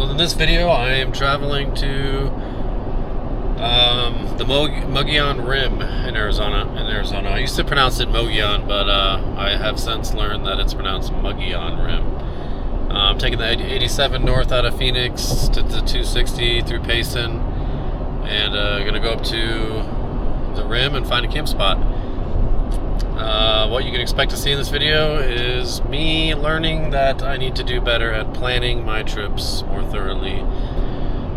So in this video, I am traveling to the Mogollon Rim in Arizona. I used to pronounce it Mogollon, but I have since learned that it's pronounced Mogollon Rim. I'm taking the 87 north out of Phoenix to the 260 through Payson, and gonna go up to the rim and find a camp spot. What you can expect to see in this video is me learning that I need to do better at planning my trips more thoroughly.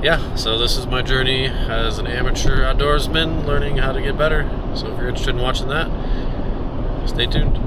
Yeah, so this is my journey as an amateur outdoorsman, learning how to get better. So if you're interested in watching that, stay tuned.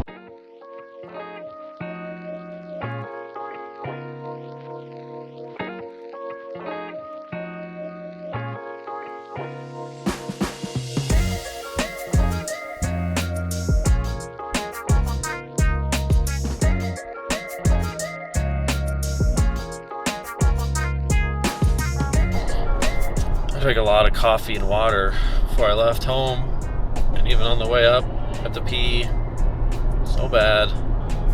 I drank a lot of coffee and water before I left home, and even on the way up, I had to pee so bad.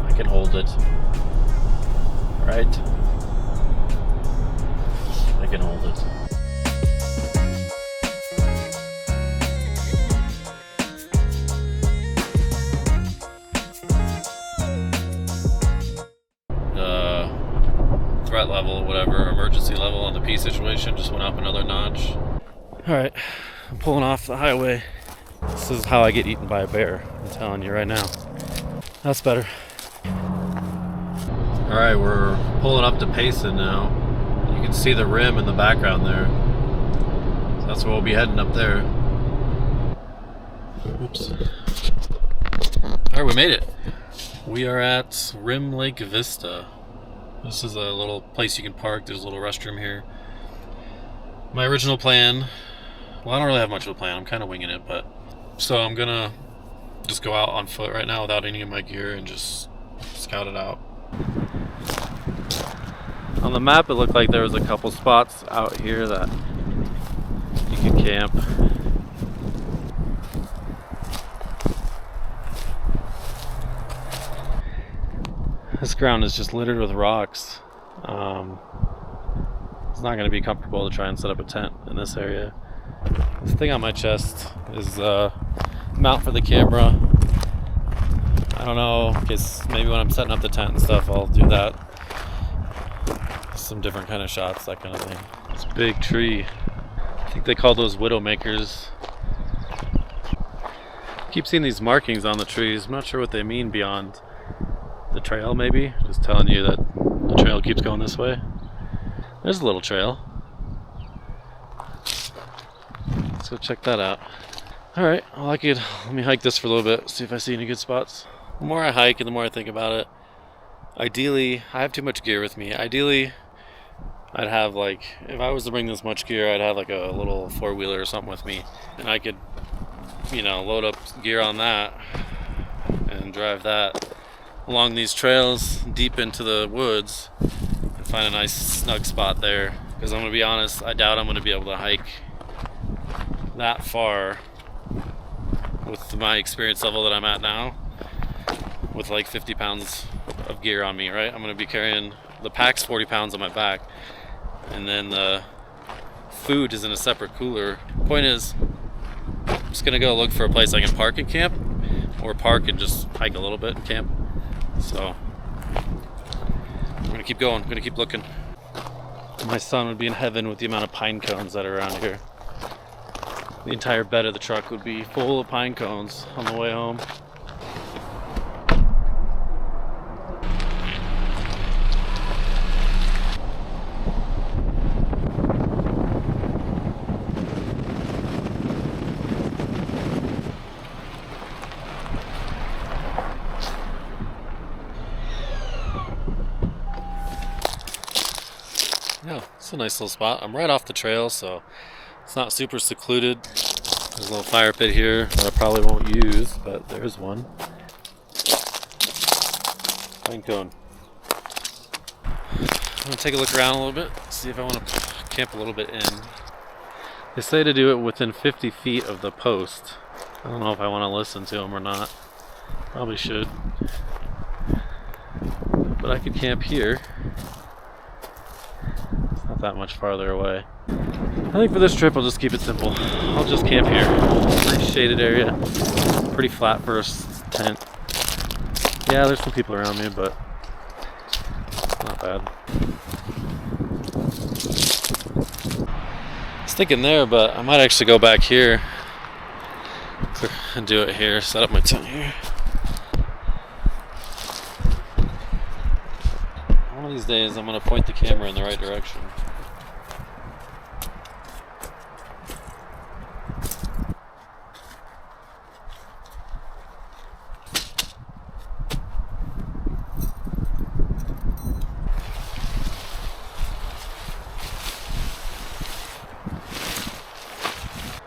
I can hold it. Right? I can hold it. Threat level, whatever, emergency level on the pee situation just went up another notch. Alright, I'm pulling off the highway. This is how I get eaten by a bear, I'm telling you right now. That's better. Alright, we're pulling up to Payson now. You can see the rim in the background there. So that's where we'll be heading up there. Oops. Alright, we made it. We are at Rim Lake Vista. This is a little place you can park. There's a little restroom here. My original plan, well, I don't really have much of a plan. I'm kind of winging it, but so I'm gonna just go out on foot right now without any of my gear and just scout it out. On the map, it looked like there was a couple spots out here that you could camp. This ground is just littered with rocks. It's not going to be comfortable to try and set up a tent in this area. This thing on my chest is a mount for the camera. I don't know, because maybe when I'm setting up the tent and stuff, I'll do that. Some different kind of shots, that kind of thing. This big tree, I think they call those widowmakers. I keep seeing these markings on the trees. I'm not sure what they mean beyond the trail, maybe just telling you that the trail keeps going this way. There's a little trail. Let's go check that out. Alright, well, let me hike this for a little bit, see if I see any good spots. The more I hike and the more I think about it, ideally, I have too much gear with me. Ideally, I'd have if I was to bring this much gear, I'd have like a little four-wheeler or something with me, and I could, load up gear on that and drive that along these trails deep into the woods and find a nice snug spot there, because I'm going to be honest, I doubt I'm going to be able to hike that far with my experience level that I'm at now with like 50 pounds of gear on me, right? I'm going to be carrying, the pack's 40 pounds on my back, and then the food is in a separate cooler. Point is, I'm just going to go look for a place I can park and camp, or park and just hike a little bit and camp. So I'm gonna keep going, I'm gonna keep looking. My son would be in heaven with the amount of pine cones that are around here. The entire bed of the truck would be full of pine cones on the way home. Yeah, it's a nice little spot. I'm right off the trail, so it's not super secluded. There's a little fire pit here that I probably won't use, but there's one. Pine cone. I'm gonna take a look around a little bit, see if I want to camp a little bit in. They say to do it within 50 feet of the post. I don't know if I want to listen to them or not. Probably should. But I could camp here. It's not that much farther away. I think for this trip I'll just keep it simple. I'll just camp here. Nice shaded area. Pretty flat for a tent. Yeah, there's some people around me, but it's not bad. I was thinking there, but I might actually go back here and do it here. Set up my tent here. One of these days I'm going to point the camera in the right direction.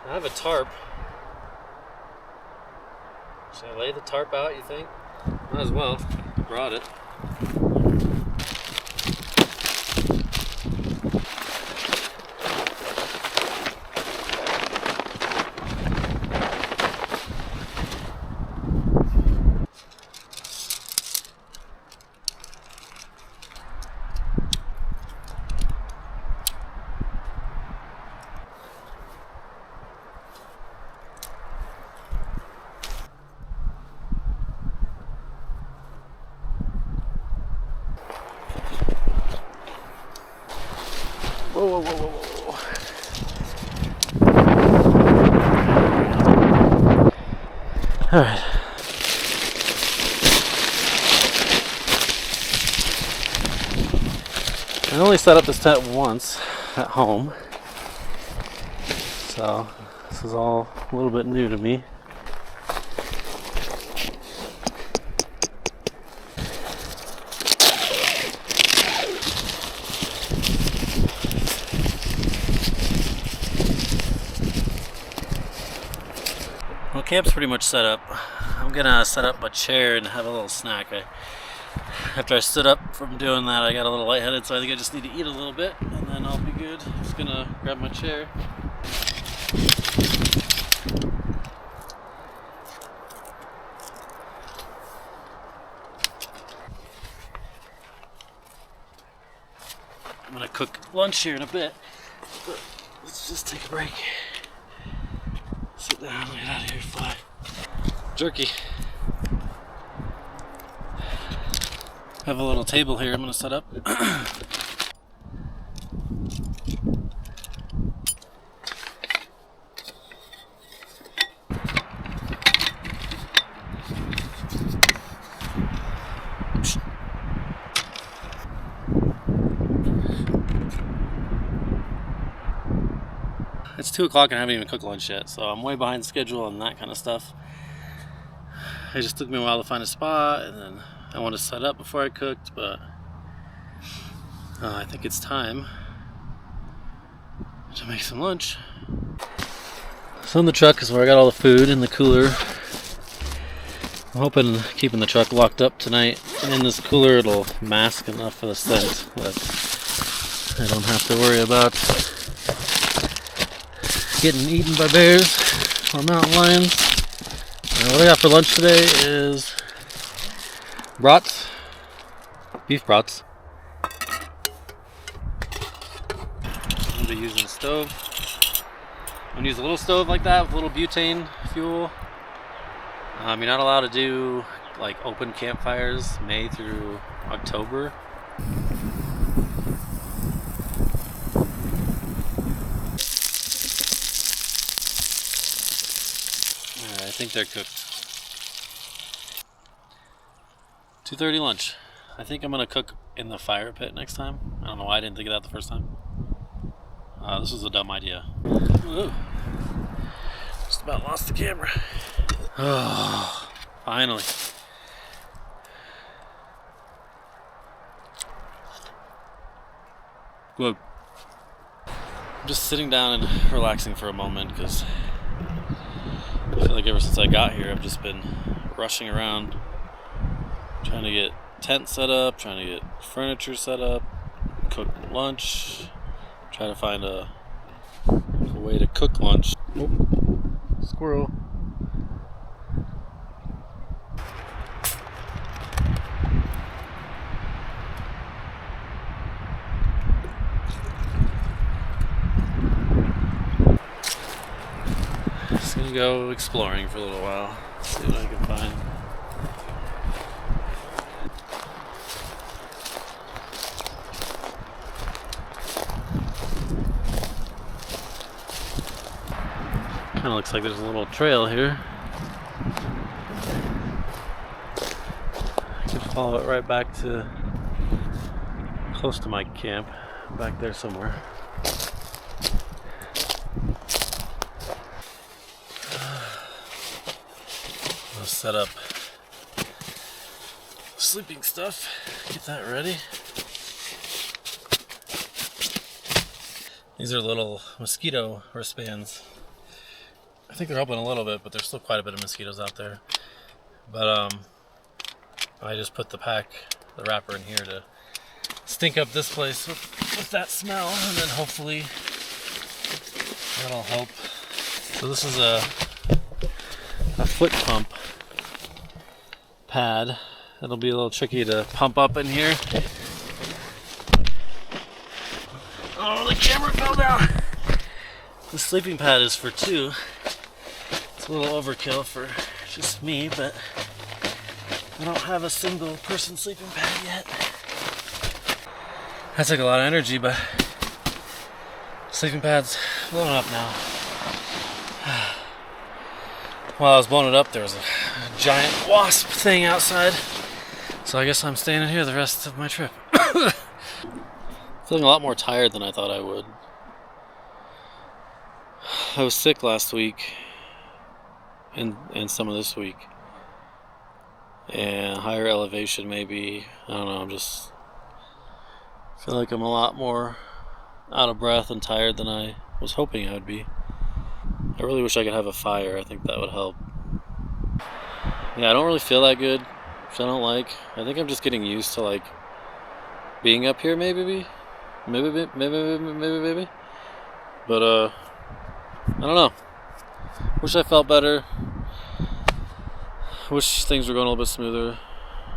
I have a tarp. Should I lay the tarp out, you think? Might as well. I brought it. Whoa, whoa, whoa, whoa, whoa. All right. I only set up this tent once at home, so this is all a little bit new to me. Well, camp's pretty much set up. I'm gonna set up my chair and have a little snack. After I stood up from doing that, I got a little lightheaded, so I think I just need to eat a little bit, and then I'll be good. Just gonna grab my chair. I'm gonna cook lunch here in a bit, but let's just take a break. Sit down, get out of here, fly. Jerky. I have a little table here I'm gonna set up. It's 2 o'clock and I haven't even cooked lunch yet, so I'm way behind schedule on that kind of stuff. It just took me a while to find a spot, and then I wanted to set up before I cooked, but I think it's time to make some lunch. So in the truck is where I got all the food in the cooler. I'm hoping keeping the truck locked up tonight. In this cooler it'll mask enough for the scent that I don't have to worry about getting eaten by bears or mountain lions. What I got for lunch today is brats, beef brats. I'm going to be using a stove. I'm going to use a little stove like that with a little butane fuel. You're not allowed to do like open campfires May through October. I think they're cooked. 2:30 lunch. I think I'm gonna cook in the fire pit next time. I don't know why I didn't think of that the first time. This was a dumb idea. Ooh. Just about lost the camera. Oh, finally. Good. I'm just sitting down and relaxing for a moment because I feel like ever since I got here I've just been rushing around trying to get tent set up, trying to get furniture set up, cook lunch, try to find a way to cook lunch. Oh, squirrel. gonna go exploring for a little while, see what I can find. Kind of looks like there's a little trail here. I could follow it right back to close to my camp, back there somewhere. I'll set up sleeping stuff, get that ready. These are little mosquito wristbands. I think they're helping a little bit, but there's still quite a bit of mosquitoes out there. But I just put the wrapper in here to stink up this place with that smell, and then hopefully that'll help. So this is a foot pump pad. It'll be a little tricky to pump up in here. Oh, the camera fell down. The sleeping pad is for two. It's a little overkill for just me, but I don't have a single person sleeping pad yet. That took a lot of energy, but sleeping pad's blowing up now. While I was blowing it up, there was a giant wasp thing outside. So I guess I'm staying in here the rest of my trip. Feeling a lot more tired than I thought I would. I was sick last week and some of this week. And higher elevation maybe. I don't know, I'm just feel like I'm a lot more out of breath and tired than I was hoping I would be. I really wish I could have a fire. I think that would help. Yeah, I don't really feel that good, which I don't like. I think I'm just getting used to like being up here maybe. But I don't know. Wish I felt better. Wish things were going a little bit smoother.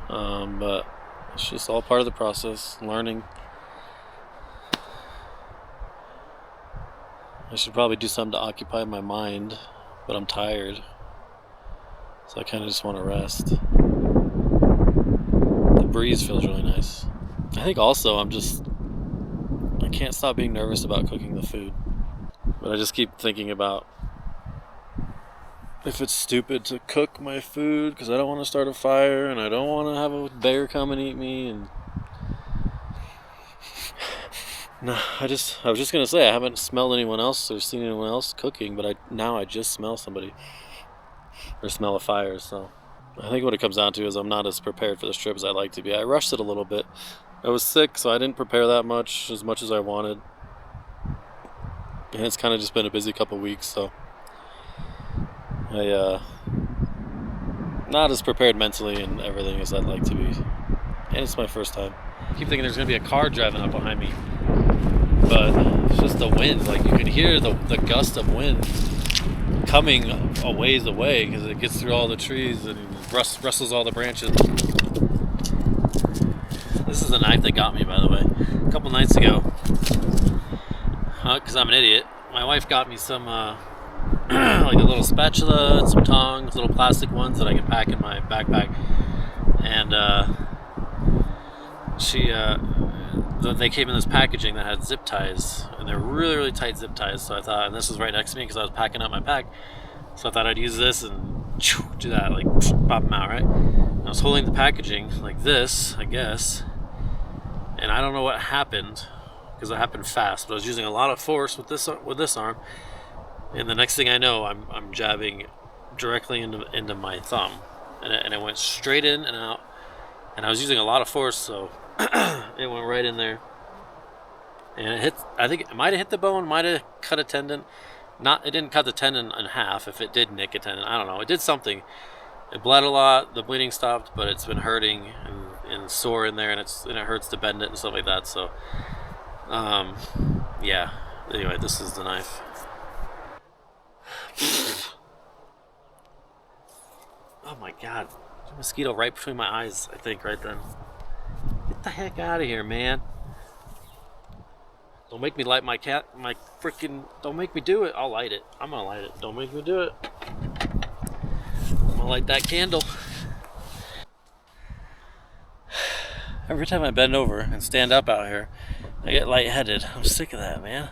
But it's just all part of the process, learning. I should probably do something to occupy my mind, but I'm tired. So I kind of just want to rest. The breeze feels really nice. I think also I can't stop being nervous about cooking the food. But I just keep thinking about if it's stupid to cook my food because I don't want to start a fire and I don't want to have a bear come and eat me. And no, I was just gonna say I haven't smelled anyone else or seen anyone else cooking, but now I just smell somebody or smell a fire. So I think what it comes down to is I'm not as prepared for this trip as I'd like to be. I rushed it a little bit. I was sick, so I didn't prepare that much as I wanted. And it's kind of just been a busy couple weeks, so I not as prepared mentally and everything as I'd like to be. And it's my first time. I keep thinking there's gonna be a car driving up behind me, but it's just the wind. Like you can hear the gust of wind coming a ways away because it gets through all the trees and rustles all the branches. This is the knife that got me, by the way. A couple nights ago, because I'm an idiot, my wife got me some like a little spatula and some tongs, little plastic ones that I can pack in my backpack. And they came in this packaging that had zip ties, and they're really, really tight zip ties. So I thought, and this was right next to me because I was packing up my pack. So I thought I'd use this and do that, like pop them out, right? And I was holding the packaging like this, I guess, and I don't know what happened because it happened fast. But I was using a lot of force with this arm, and the next thing I know, I'm jabbing directly into my thumb, and it went straight in and out. And I was using a lot of force, so it went right in there. And it hit, I think it might have hit the bone, might have cut a tendon. It didn't cut the tendon in half. If it did nick a tendon, I don't know. It did something. It bled a lot. The bleeding stopped, but it's been hurting and sore in there, and it hurts to bend it and stuff like that. So, yeah. Anyway, this is the knife. Oh my God. There's a mosquito right between my eyes, I think, right then. Get the heck out of here, man. Don't make me light my freaking... Don't make me do it. I'll light it. I'm gonna light it. Don't make me do it. gonna light that candle. Every time I bend over and stand up out here, I get lightheaded. I'm sick of that, man.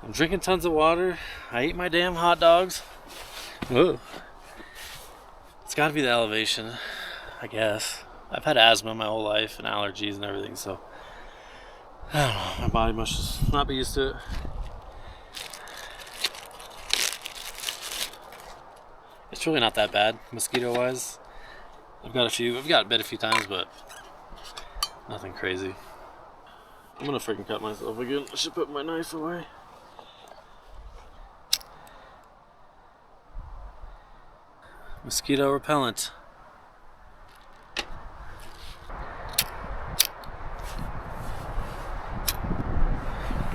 I'm drinking tons of water. I eat my damn hot dogs. Whoa. It's gotta be the elevation, I guess. I've had asthma my whole life and allergies and everything, so I don't know. My body must just not be used to it. It's really not that bad, mosquito-wise. I've got bit a few times, but nothing crazy. I'm gonna freaking cut myself again. I should put my knife away. Mosquito repellent.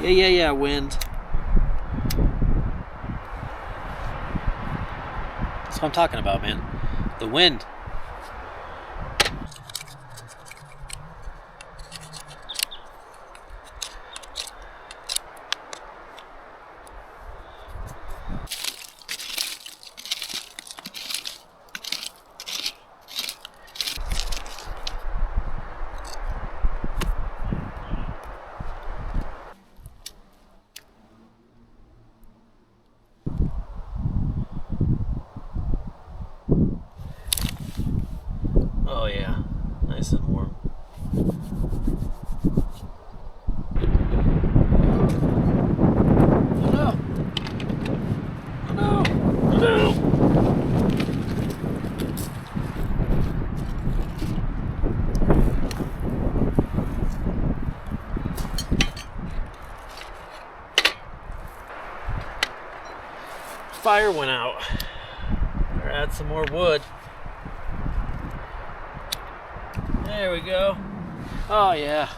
Yeah, wind. That's what I'm talking about, man. The wind. Oh yeah, nice and warm. Oh no! Oh no! Oh no! Fire went out. Better add some more wood. There we go. Oh yeah.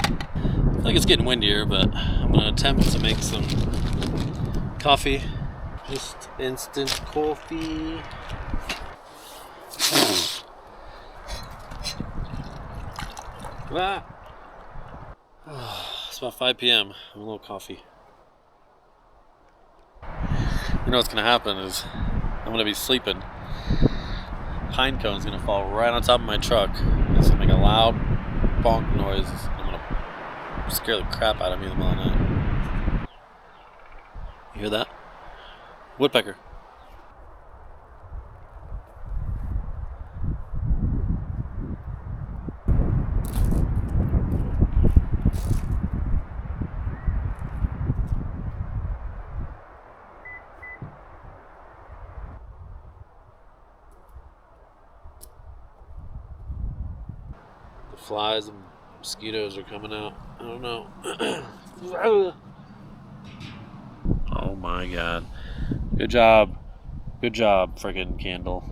I think it's getting windier, but I'm gonna attempt to make some coffee. Just instant coffee. Ah. It's about 5 p.m. I'm a little coffee. You know what's gonna happen is I'm gonna be sleeping. Pine cone's gonna fall right on top of my truck. It's gonna make a loud bonk noise. I'm gonna scare the crap out of me in the middle of the night. You hear that? Woodpecker. Flies and mosquitoes are coming out. I don't know. Oh my god. Good job. Good job, friggin' candle.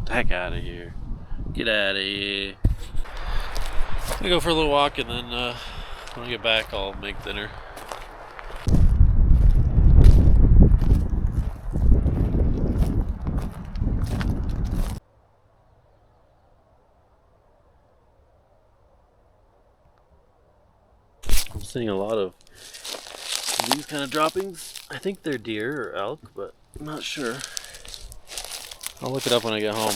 Heck out of here. Get out of here. I'm gonna go for a little walk and then when I get back I'll make dinner. I'm seeing a lot of these kind of droppings. I think they're deer or elk, but I'm not sure. I'll look it up when I get home.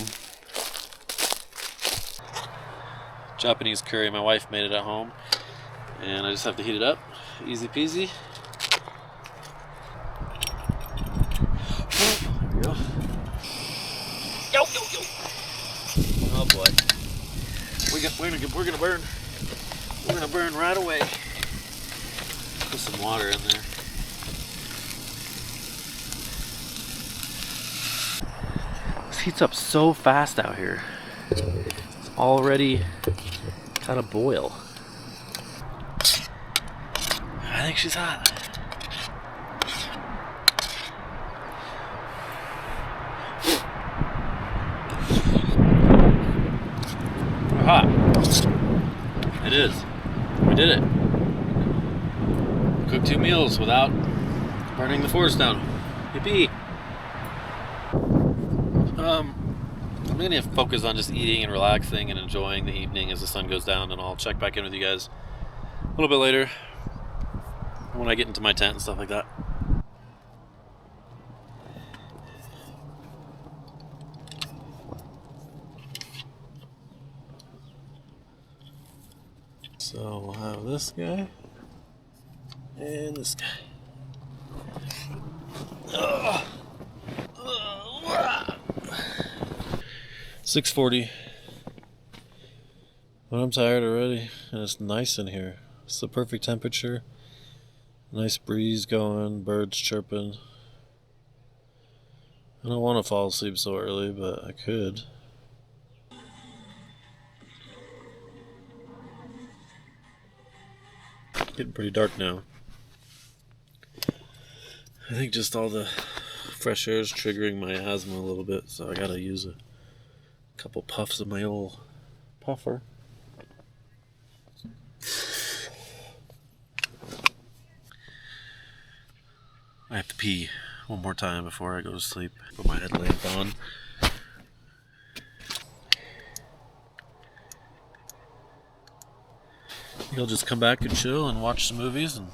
Japanese curry. My wife made it at home, and I just have to heat it up. Easy peasy. There we go. Yo. Oh boy. We're gonna burn. We're gonna burn right away. Put some water in there. This heats up so fast out here. It's already got a boil. I think she's hot. We're hot. It is. We did it. Cooked 2 meals without burning the forest down. Yippee! I'm gonna focus on just eating and relaxing and enjoying the evening as the sun goes down, and I'll check back in with you guys a little bit later when I get into my tent and stuff like that. So we'll have this guy and this guy. 6:40. But I'm tired already, and it's nice in here. It's the perfect temperature. Nice breeze going, birds chirping. I don't want to fall asleep so early, but I could. Getting pretty dark now. I think just all the fresh air is triggering my asthma a little bit, so I gotta use a couple puffs of my old puffer. I have to pee one more time before I go to sleep. Put my headlamp on. You'll just come back and chill and watch some movies and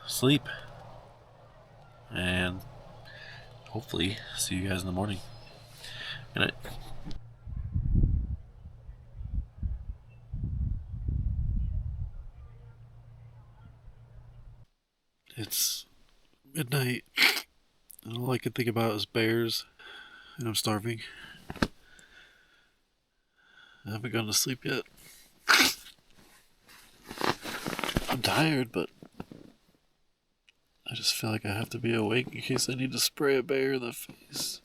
sleep. And hopefully see you guys in the morning. Good night. It's midnight, and all I can think about is bears, and I'm starving. I haven't gone to sleep yet. I'm tired, but I just feel like I have to be awake in case I need to spray a bear in the face.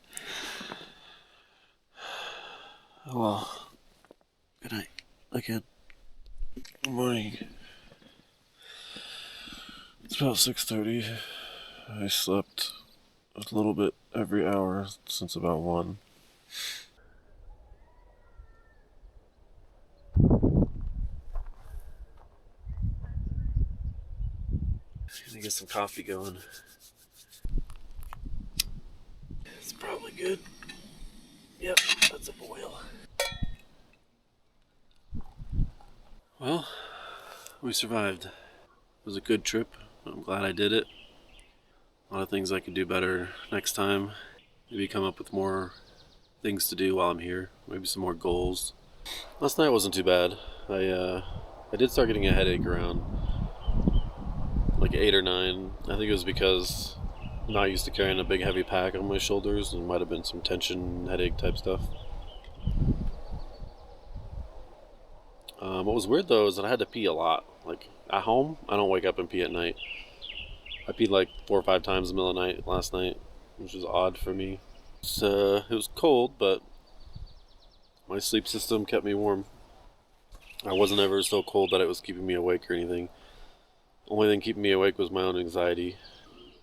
Oh well. Good night. Again. Good morning. It's about 6:30. I slept a little bit every hour since about 1. Gonna get some coffee going. It's probably good. Yep, that's a boil. Well, we survived. It was a good trip. I'm glad I did it. A lot of things I could do better next time. Maybe come up with more things to do while I'm here. Maybe some more goals. Last night wasn't too bad. I did start getting a headache around like 8 or 9. I think it was because I'm not used to carrying a big heavy pack on my shoulders, and might have been some tension, headache type stuff. What was weird though is that I had to pee a lot. Like at home, I don't wake up and pee at night. I peed like 4 or 5 times in the middle of the night last night, which was odd for me. It was cold, but my sleep system kept me warm. I wasn't ever so cold that it was keeping me awake or anything. Only thing keeping me awake was my own anxiety.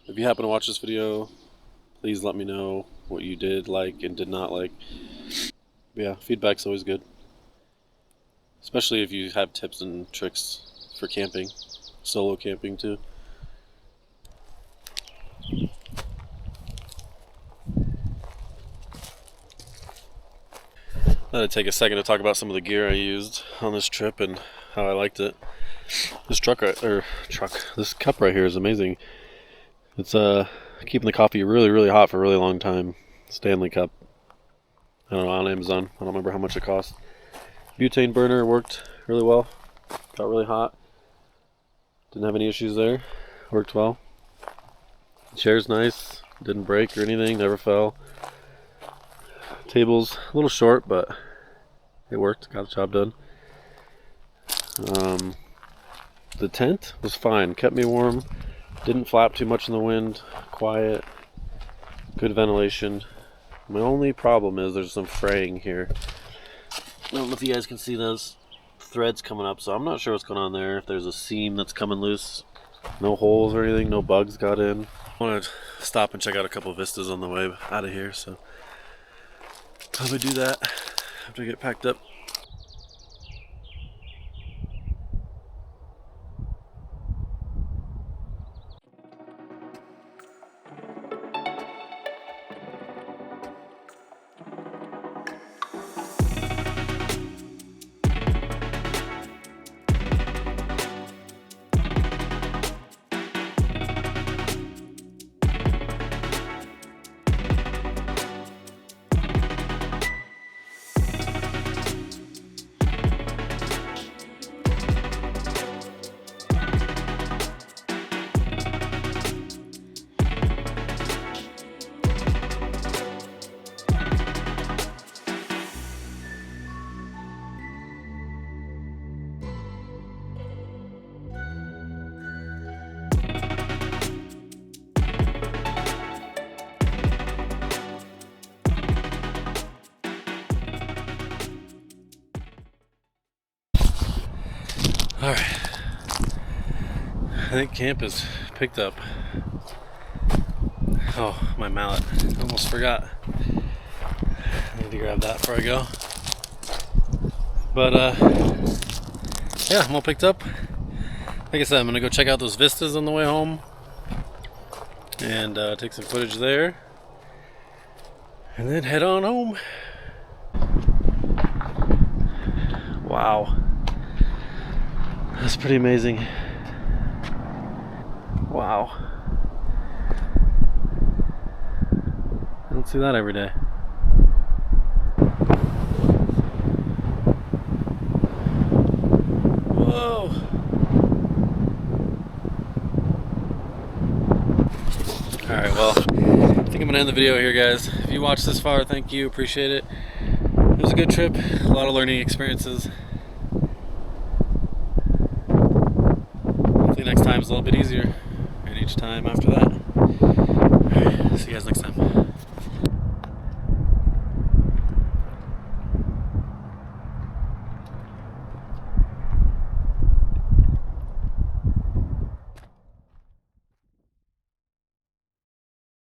If you happen to watch this video, please let me know what you did like and did not like. But yeah, feedback's always good. Especially if you have tips and tricks for camping. Solo camping too. I'd take a second to talk about some of the gear I used on this trip and how I liked it. This this cup right here is amazing. It's keeping the coffee really, really hot for a really long time. Stanley cup. I don't know, on Amazon. I don't remember how much it cost. Butane burner worked really well. Got really hot. Didn't have any issues there. Worked well. Chair's nice. Didn't break or anything. Never fell. Table's a little short, but it worked. Got the job done. The tent was fine. Kept me warm. Didn't flap too much in the wind. Quiet. Good ventilation. My only problem is there's some fraying here. I don't know if you guys can see those threads coming up, so I'm not sure what's going on there. If there's a seam that's coming loose. No holes or anything. No bugs got in. I want to stop and check out a couple of vistas on the way out of here, so probably do that after I get packed up. Alright. I think camp is picked up. Oh, my mallet. Almost forgot. I need to grab that before I go. But, yeah, I'm all picked up. Like I said, I'm gonna go check out those vistas on the way home and take some footage there and then head on home. Wow, that's pretty amazing. Wow, I don't see that every day. Whoa. Alright, well, I think I'm going to end the video here, guys. If you watched this far, thank you, appreciate it. It was a good trip, a lot of learning experiences. Hopefully next time is a little bit easier, and each time after that. Alright, see you guys next time.